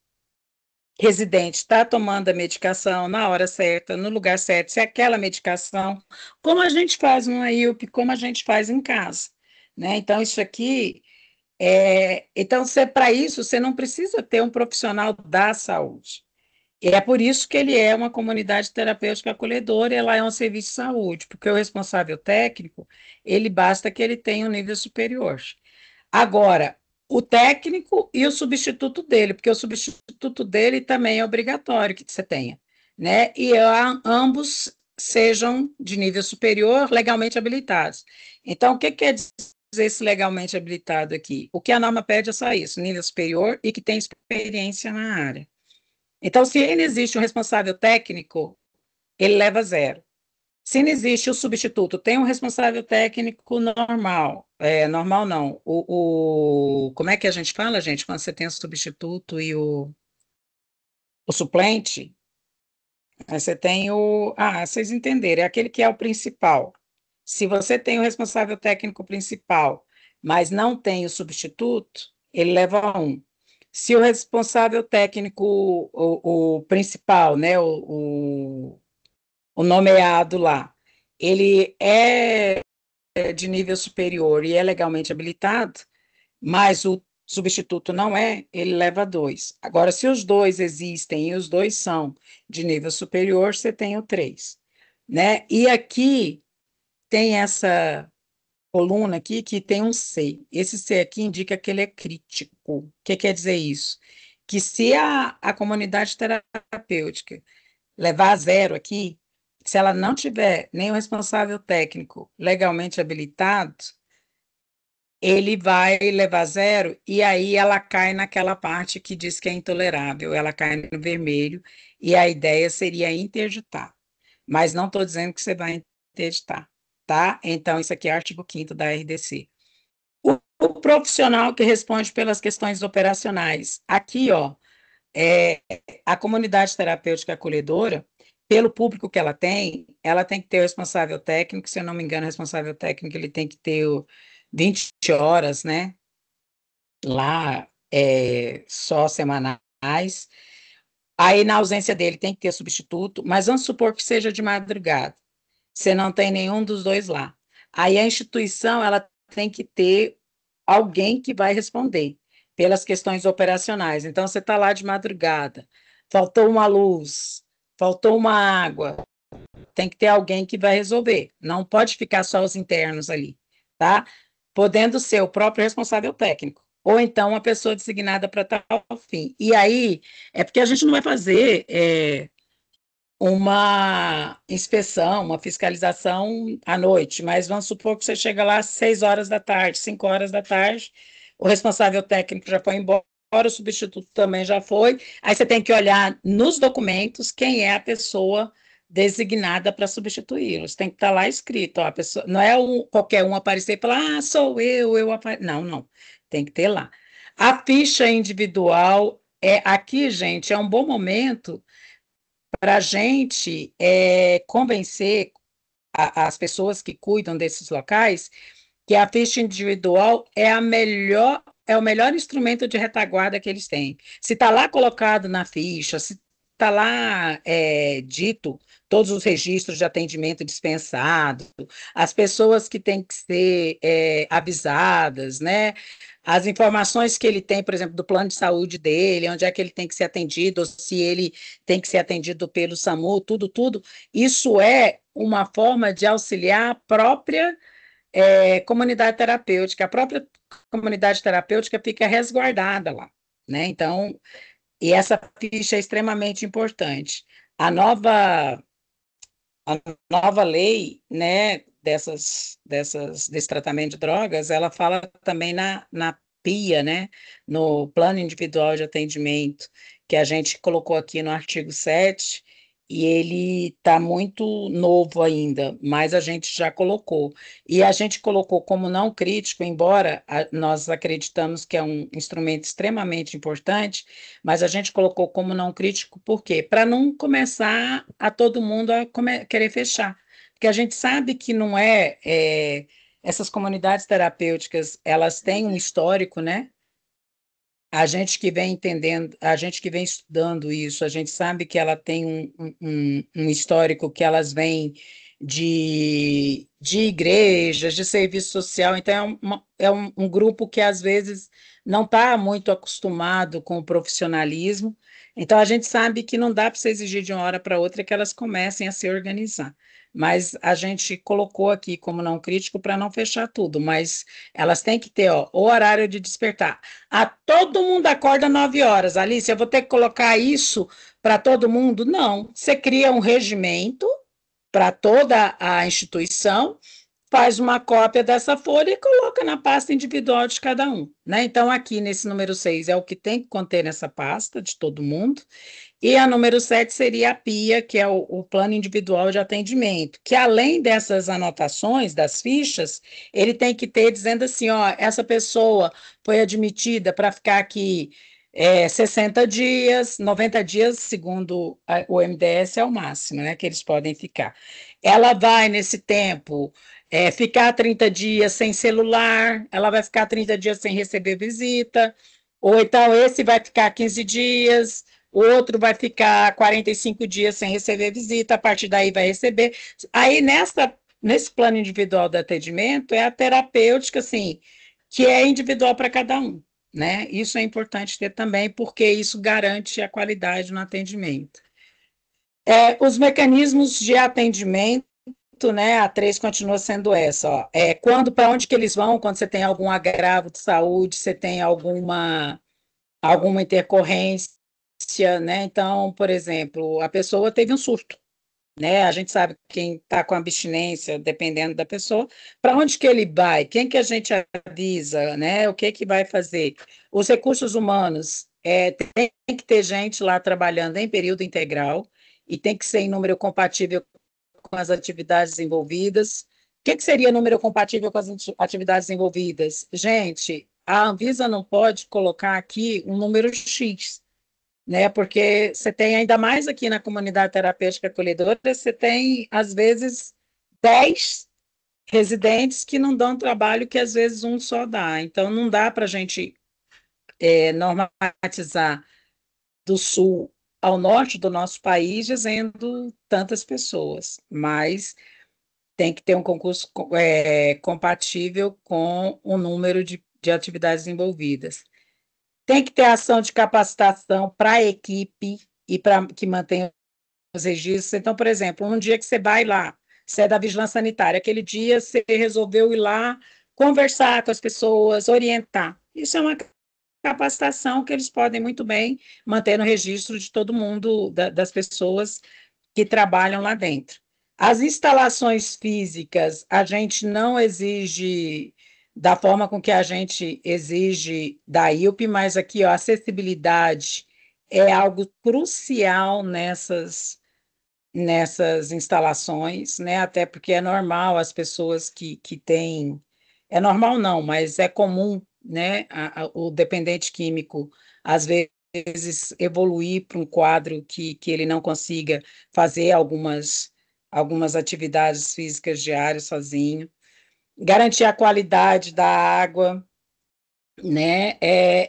residente está tomando a medicação na hora certa, no lugar certo, se aquela medicação, como a gente faz no AIUP, como a gente faz em casa, né? Então, isso aqui então, para isso, você não precisa ter um profissional da saúde. E é por isso que ele é uma comunidade terapêutica acolhedora e ela é um serviço de saúde, porque o responsável técnico, ele basta que ele tenha um nível superior. Agora, o técnico e o substituto dele, porque o substituto dele também é obrigatório que você tenha, né? E ambos sejam de nível superior, legalmente habilitados. Então, o que quer dizer esse legalmente habilitado aqui? O que a norma pede é só isso, nível superior e que tem experiência na área. Então, se ainda existe um responsável técnico, ele leva zero. Se não existe o substituto, tem um responsável técnico normal. Normal não. Como é que a gente fala, gente, quando você tem o substituto e o suplente? Aí você tem o. Ah, vocês entenderam, é aquele que é o principal. Se você tem o responsável técnico principal, mas não tem o substituto, ele leva um. Se o responsável técnico, o principal, né, o nomeado lá, ele é de nível superior e é legalmente habilitado, mas o substituto não é, ele leva dois. Agora, se os dois existem e os dois são de nível superior, você tem o três, né? E aqui tem essa coluna aqui que tem um C. Esse C aqui indica que ele é crítico. O que quer dizer isso? Que se a comunidade terapêutica levar a zero aqui, se ela não tiver nem o responsável técnico legalmente habilitado, ele vai levar zero e aí ela cai naquela parte que diz que é intolerável, ela cai no vermelho e a ideia seria interditar. Mas não estou dizendo que você vai interditar, tá? Então, isso aqui é artigo 5º da RDC. O profissional que responde pelas questões operacionais. Aqui, ó, é, a comunidade terapêutica acolhedora, pelo público que ela tem que ter o responsável técnico, se eu não me engano, o responsável técnico ele tem que ter 20 horas, né? Lá, só semanais. Aí, na ausência dele, tem que ter substituto, mas vamos supor que seja de madrugada. Você não tem nenhum dos dois lá. Aí a instituição ela tem que ter alguém que vai responder pelas questões operacionais. Então, você está lá de madrugada, faltou uma luz, faltou uma água, tem que ter alguém que vai resolver. Não pode ficar só os internos ali, tá? Podendo ser o próprio responsável técnico, ou então uma pessoa designada para tal fim. E aí, é porque a gente não vai fazer uma inspeção, uma fiscalização à noite, mas vamos supor que você chega lá às 6 horas da tarde, 5 horas da tarde, o responsável técnico já foi embora, o substituto também já foi, aí você tem que olhar nos documentos quem é a pessoa designada para substituí-los. Tem que estar lá escrito, ó, a pessoa, não é qualquer um aparecer e falar, sou eu Não, não, tem que ter lá. A ficha individual aqui, gente, é um bom momento para a gente convencer as pessoas que cuidam desses locais que a ficha individual é o melhor instrumento de retaguarda que eles têm. Se está lá colocado na ficha, se está lá dito todos os registros de atendimento dispensado, as pessoas que têm que ser avisadas, né? As informações que ele tem, por exemplo, do plano de saúde dele, onde é que ele tem que ser atendido, ou se ele tem que ser atendido pelo SAMU, tudo, isso é uma forma de auxiliar a própria comunidade terapêutica. A própria comunidade terapêutica fica resguardada lá, né? Então, e essa ficha é extremamente importante. A nova, a nova lei, né, desse tratamento de drogas, ela fala também na PIA, né, no Plano Individual de Atendimento, que a gente colocou aqui no artigo 7, e ele está muito novo ainda, mas a gente já colocou. E a gente colocou como não crítico, embora nós acreditamos que é um instrumento extremamente importante, mas a gente colocou como não crítico, por quê? Para não começar a todo mundo a querer fechar. Porque a gente sabe que não essas comunidades terapêuticas, elas têm um histórico, né? A gente que vem entendendo, a gente que vem estudando isso, a gente sabe que ela tem um histórico que elas vêm de igrejas, de serviço social, então é um grupo que às vezes não está muito acostumado com o profissionalismo, Então, a gente sabe que não dá para você exigir de uma hora para outra que elas comecem a se organizar. Mas a gente colocou aqui como não crítico para não fechar tudo, mas elas têm que ter ó, o horário de despertar. Todo mundo acorda 9 horas. Alice, eu vou ter que colocar isso para todo mundo? Não. Você cria um regimento para toda a instituição, faz uma cópia dessa folha e coloca na pasta individual de cada um, né? Então, aqui nesse número 6 é o que tem que conter nessa pasta de todo mundo, e a número 7 seria a PIA, que é o plano individual de atendimento, que além dessas anotações das fichas, ele tem que ter dizendo assim, ó, essa pessoa foi admitida para ficar aqui 60 dias, 90 dias, segundo o MDS, é o máximo, né, que eles podem ficar. Ela vai, nesse tempo, ficar 30 dias sem celular, ela vai ficar 30 dias sem receber visita, ou então esse vai ficar 15 dias, o outro vai ficar 45 dias sem receber visita, a partir daí vai receber. Aí, nesse plano individual de atendimento, é a terapêutica, assim, que é individual para cada um, né? Isso é importante ter também, porque isso garante a qualidade no atendimento. Os mecanismos de atendimento, né? A 3 continua sendo essa, ó. Para onde que eles vão quando você tem algum agravo de saúde, você tem alguma intercorrência, né? Então, por exemplo, a pessoa teve um surto, né? A gente sabe quem está com abstinência, dependendo da pessoa, para onde que ele vai? Quem que a gente avisa, né? O que que vai fazer? Os recursos humanos, tem que ter gente lá trabalhando em período integral e tem que ser em número compatível com as atividades envolvidas. O que seria número compatível com as atividades envolvidas? Gente, a Anvisa não pode colocar aqui um número X, né? Porque você tem ainda mais aqui na comunidade terapêutica acolhedora, você tem, às vezes, 10 residentes que não dão trabalho que às vezes um só dá. Então, não dá para a gente normatizar do sul ao norte do nosso país dizendo tantas pessoas, mas tem que ter um concurso compatível com o número de atividades envolvidas. Tem que ter ação de capacitação para a equipe e para que mantenha os registros. Então, por exemplo, um dia que você vai lá, você é da vigilância sanitária, aquele dia você resolveu ir lá conversar com as pessoas, orientar. Isso é uma capacitação que eles podem muito bem manter no registro de todo mundo, das pessoas que trabalham lá dentro. As instalações físicas, a gente não exige da forma com que a gente exige da IUP, mas aqui, ó, acessibilidade é algo crucial nessas instalações, né? Até porque é normal as pessoas que têm. É normal não, mas é comum, né? O dependente químico, às vezes, evoluir para um quadro que ele não consiga fazer algumas atividades físicas diárias sozinho. Garantir a qualidade da água, né?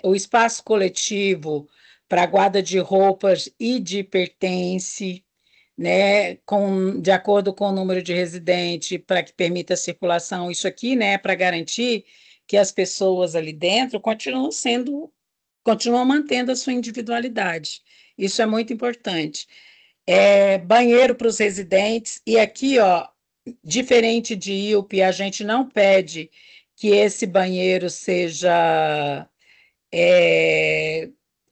O espaço coletivo para guarda de roupas e de pertence, né, de acordo com o número de residente, para que permita a circulação. Isso aqui, né, para garantir que as pessoas ali dentro continuam mantendo a sua individualidade. Isso é muito importante. Banheiro para os residentes, e aqui, ó, diferente de IUP, a gente não pede que esse banheiro seja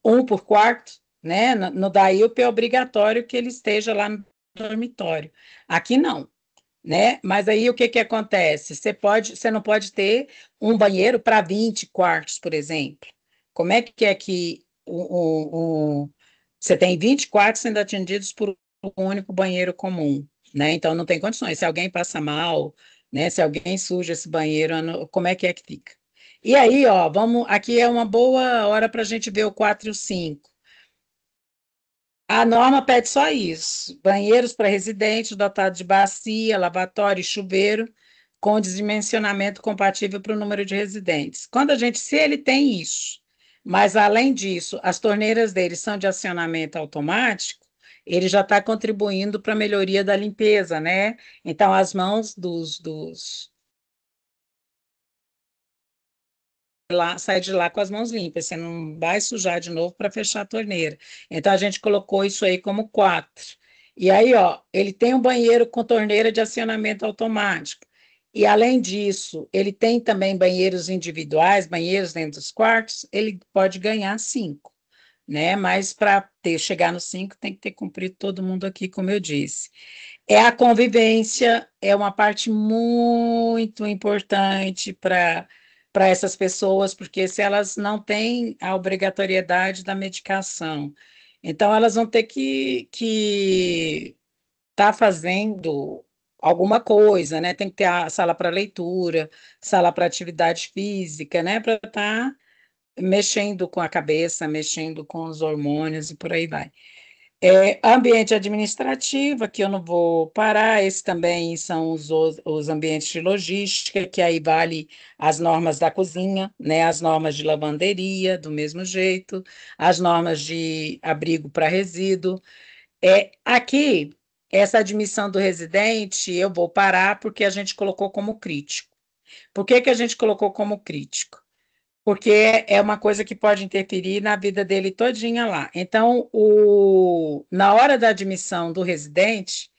um por quarto, né? No da IUP é obrigatório que ele esteja lá no dormitório. Aqui não, né? Mas aí o que que acontece? Você não pode ter um banheiro para 20 quartos, por exemplo. Como é que você tem 20 quartos sendo atendidos por um único banheiro comum, né? Então não tem condições. Se alguém passa mal, né? Se alguém suja esse banheiro, como é que fica? E aí, ó, aqui é uma boa hora para a gente ver o 4 e o 5. A norma pede só isso: banheiros para residentes dotados de bacia, lavatório e chuveiro, com dimensionamento compatível para o número de residentes. Se ele tem isso, mas além disso, as torneiras dele são de acionamento automático, ele já está contribuindo para a melhoria da limpeza, né? Então, as mãos dos lá, sai de lá com as mãos limpas, você não vai sujar de novo para fechar a torneira. Então a gente colocou isso aí como 4. E aí, ó, ele tem um banheiro com torneira de acionamento automático. E além disso, ele tem também banheiros individuais, banheiros dentro dos quartos, ele pode ganhar 5, né? Mas para ter chegar nos 5 tem que ter cumprido todo mundo aqui, como eu disse. É a convivência, é uma parte muito importante para essas pessoas, porque se elas não têm a obrigatoriedade da medicação, então elas vão ter que estar fazendo alguma coisa, né? Tem que ter a sala para leitura, sala para atividade física, né? Para estar mexendo com a cabeça, mexendo com os hormônios e por aí vai. Ambiente administrativo, aqui eu não vou parar, esse também são os ambientes de logística, que aí vale as normas da cozinha, né, as normas de lavanderia, do mesmo jeito, as normas de abrigo para resíduo. Aqui, essa admissão do residente, eu vou parar porque a gente colocou como crítico. Por que que a gente colocou como crítico? Porque é uma coisa que pode interferir na vida dele todinha lá. Então, na hora da admissão do residente,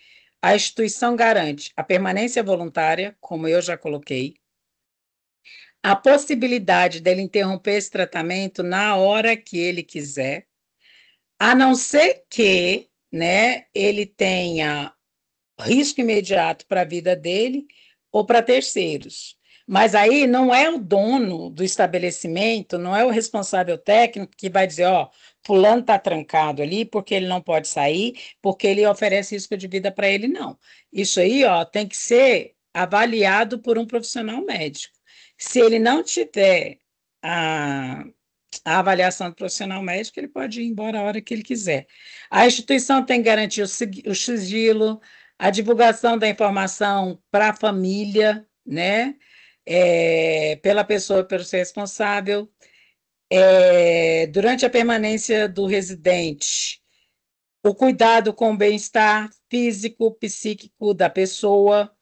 a instituição garante a permanência voluntária, como eu já coloquei, a possibilidade dele interromper esse tratamento na hora que ele quiser, a não ser que, né, ele tenha risco imediato para a vida dele ou para terceiros. Mas aí não é o dono do estabelecimento, não é o responsável técnico que vai dizer, ó, fulano está trancado ali porque ele não pode sair, porque ele oferece risco de vida para ele, não. Isso aí, ó, tem que ser avaliado por um profissional médico. Se ele não tiver a, a avaliação do profissional médico, ele pode ir embora a hora que ele quiser. A instituição tem que garantir o sigilo, a divulgação da informação para a família, né? Pela pessoa, pelo ser responsável. Durante a permanência do residente, o cuidado com o bem-estar físico, psíquico da pessoa,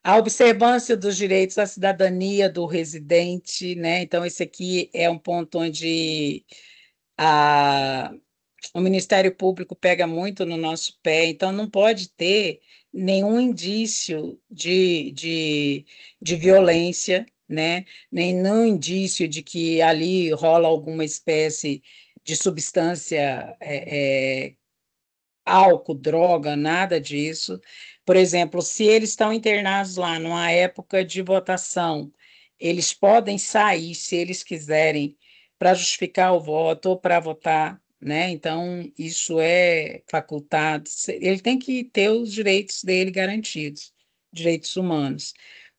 a observância dos direitos à cidadania do residente, né? Então, esse aqui é um ponto onde a, o Ministério Público pega muito no nosso pé, então não pode ter nenhum indício de violência, né? Nenhum indício de que ali rola alguma espécie de substância, álcool, droga, nada disso. Por exemplo, se eles estão internados lá numa época de votação, eles podem sair, se eles quiserem, para justificar o voto ou para votar, né? Então, isso é facultado. Ele tem que ter os direitos dele garantidos, direitos humanos.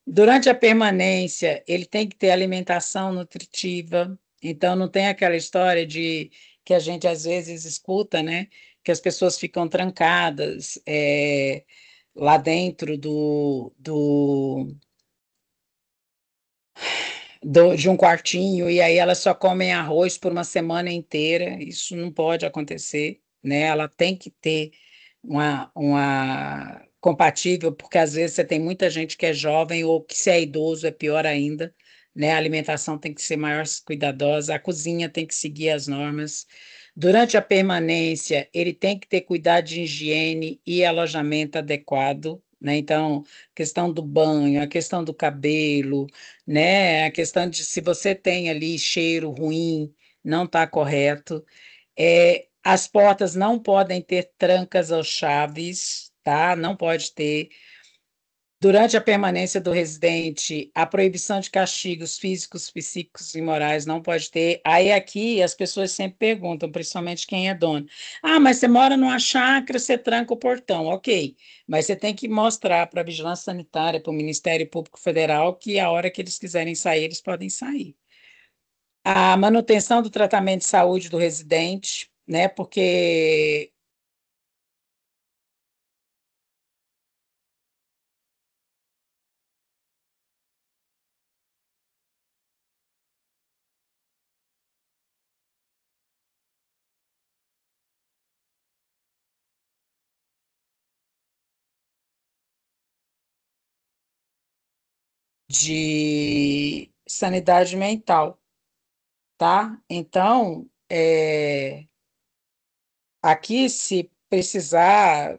Durante a permanência, ele tem que ter alimentação nutritiva. Então, não tem aquela história de que a gente às vezes escuta, né? Que as pessoas ficam trancadas lá dentro de um quartinho e aí elas só comem arroz por uma semana inteira. Isso não pode acontecer, né? Ela tem que ter uma compatível, porque às vezes você tem muita gente que é jovem ou que se é idoso é pior ainda, né? A alimentação tem que ser mais cuidadosa, a cozinha tem que seguir as normas. Durante a permanência, ele tem que ter cuidado de higiene e alojamento adequado, né? Então, questão do banho, a questão do cabelo, né? A questão de se você tem ali cheiro ruim, não está correto. As portas não podem ter trancas ou chaves, tá? Não pode ter. Durante a permanência do residente, a proibição de castigos físicos, psíquicos e morais não pode ter. Aí aqui as pessoas sempre perguntam, principalmente quem é dono. Ah, mas você mora numa chácara, você tranca o portão. Ok, mas você tem que mostrar para a Vigilância Sanitária, para o Ministério Público Federal, que a hora que eles quiserem sair, eles podem sair. A manutenção do tratamento de saúde do residente, né? Porque de sanidade mental. tá? Então, aqui, se precisar,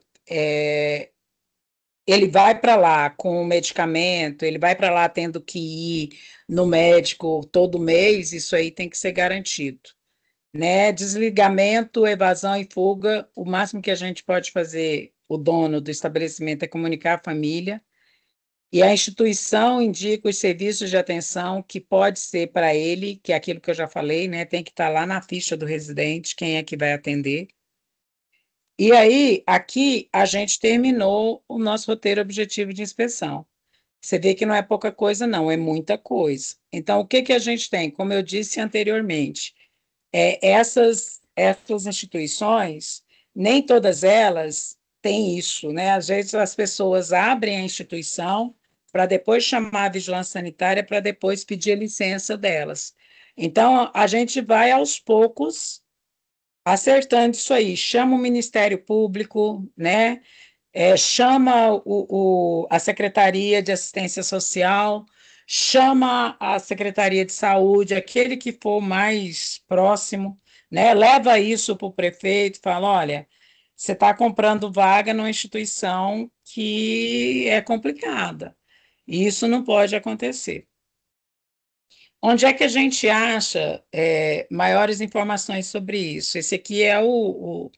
ele vai para lá com o medicamento, ele vai para lá tendo que ir no médico todo mês, isso aí tem que ser garantido, né? Desligamento, evasão e fuga, o máximo que a gente pode fazer, o dono do estabelecimento, é comunicar à família, e a instituição indica os serviços de atenção que pode ser para ele, que é aquilo que eu já falei, né? Tem que estar lá na ficha do residente, quem é que vai atender. E aí, aqui, a gente terminou o nosso roteiro objetivo de inspeção. Você vê que não é pouca coisa, não, é muita coisa. Então, o que que a gente tem? Como eu disse anteriormente, essas instituições, nem todas elas têm isso, né? Às vezes as pessoas abrem a instituição para depois chamar a vigilância sanitária, para depois pedir a licença delas. Então, a gente vai aos poucos acertando isso aí. Chama o Ministério Público, né? Chama a Secretaria de Assistência Social, chama a Secretaria de Saúde, aquele que for mais próximo, né? Leva isso para o prefeito, fala: olha, você está comprando vaga numa instituição que é complicada. E isso não pode acontecer. Onde é que a gente acha maiores informações sobre isso? Esse aqui é o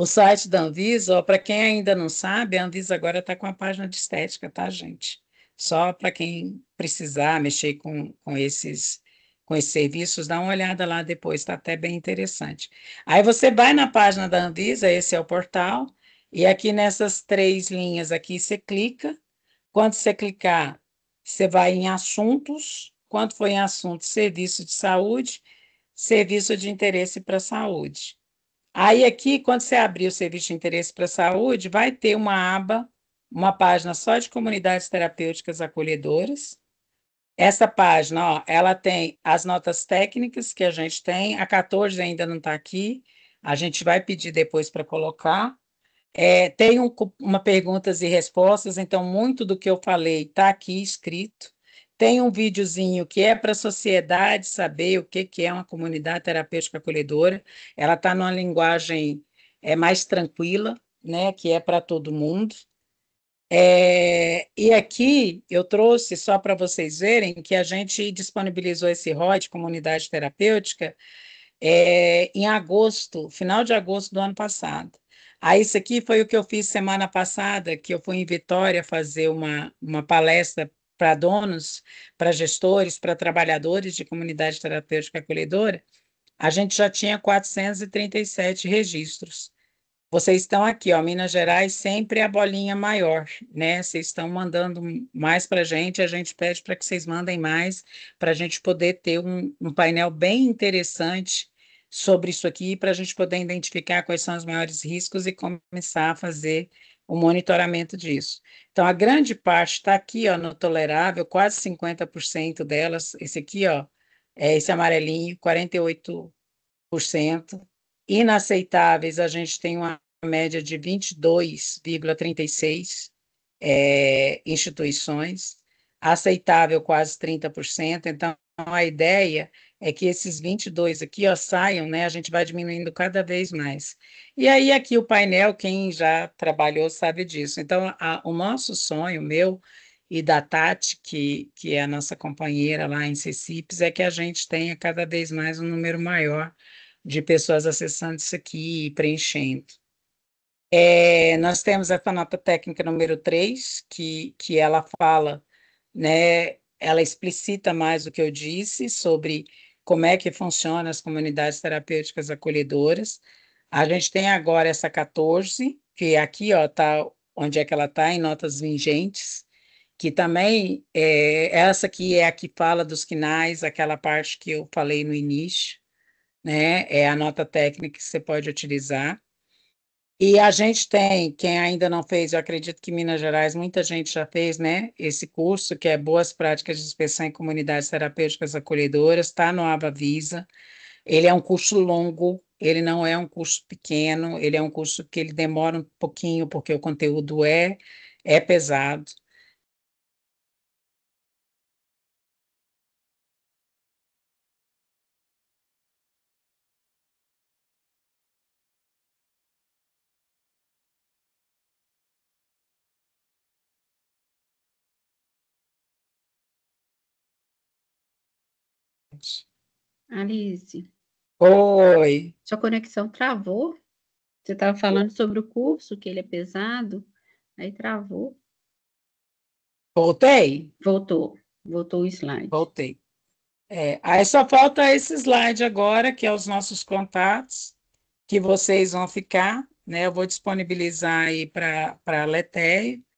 site da Anvisa. Para quem ainda não sabe, a Anvisa agora está com a página de estética, tá, gente? Só para quem precisar mexer com esses serviços, dá uma olhada lá depois, está até bem interessante. Aí você vai na página da Anvisa, esse é o portal, e aqui nessas três linhas aqui você clica. Quando você clicar, você vai em assuntos. Quando for em assuntos, serviço de saúde, serviço de interesse para a saúde. Aí aqui, quando você abrir o serviço de interesse para a saúde, vai ter uma aba, uma página só de comunidades terapêuticas acolhedoras. Essa página, ó, ela tem as notas técnicas que a gente tem, a 14 ainda não está aqui, a gente vai pedir depois para colocar. Tem uma perguntas e respostas, então muito do que eu falei está aqui escrito. Tem um videozinho que é para a sociedade saber o que que é uma comunidade terapêutica acolhedora. Ela está numa linguagem mais tranquila, né, que é para todo mundo. E aqui eu trouxe só para vocês verem que a gente disponibilizou esse ROI, Comunidade Terapêutica, em agosto, final de agosto do ano passado. Aí, isso aqui foi o que eu fiz semana passada, que eu fui em Vitória fazer uma palestra para donos, para gestores, para trabalhadores de comunidade terapêutica acolhedora. A gente já tinha 437 registros. Vocês estão aqui, ó, Minas Gerais, sempre a bolinha maior, né? Vocês estão mandando mais para a gente pede para que vocês mandem mais, para a gente poder ter um painel bem interessante sobre isso aqui, para a gente poder identificar quais são os maiores riscos e começar a fazer o monitoramento disso. Então, a grande parte está aqui, ó, no tolerável, quase 50% delas, esse aqui, ó, esse amarelinho, 48%. Inaceitáveis, a gente tem uma média de 22,36 instituições, aceitável quase 30%. Então, a ideia é que esses 22 aqui, ó, saiam, né? A gente vai diminuindo cada vez mais. E aí, aqui o painel, quem já trabalhou sabe disso. Então, o nosso sonho, meu e da Tati, que é a nossa companheira lá em Cecipes, é que a gente tenha cada vez mais um número maior de pessoas acessando isso aqui e preenchendo. Nós temos essa nota técnica número 3, que ela fala, né, ela explicita mais o que eu disse sobre como é que funcionam as comunidades terapêuticas acolhedoras. A gente tem agora essa 14, que aqui, ó, tá onde é que ela está, em notas vingentes, que também essa aqui é a que fala dos quinais, aquela parte que eu falei no início, né? É a nota técnica que você pode utilizar. E a gente tem, quem ainda não fez, eu acredito que em Minas Gerais muita gente já fez, né? Esse curso, que é Boas Práticas de Inspeção em Comunidades Terapêuticas Acolhedoras, está no Avavisa. Ele é um curso longo, ele não é um curso pequeno, ele é um curso que ele demora um pouquinho, porque o conteúdo é pesado. Alice, Oi. sua conexão travou. Você estava falando sobre o curso, que ele é pesado, aí travou. Voltei? Voltou o slide. Voltei. Aí só falta esse slide agora, que é os nossos contatos, que vocês vão ficar, né? Eu vou disponibilizar aí para a Letéia.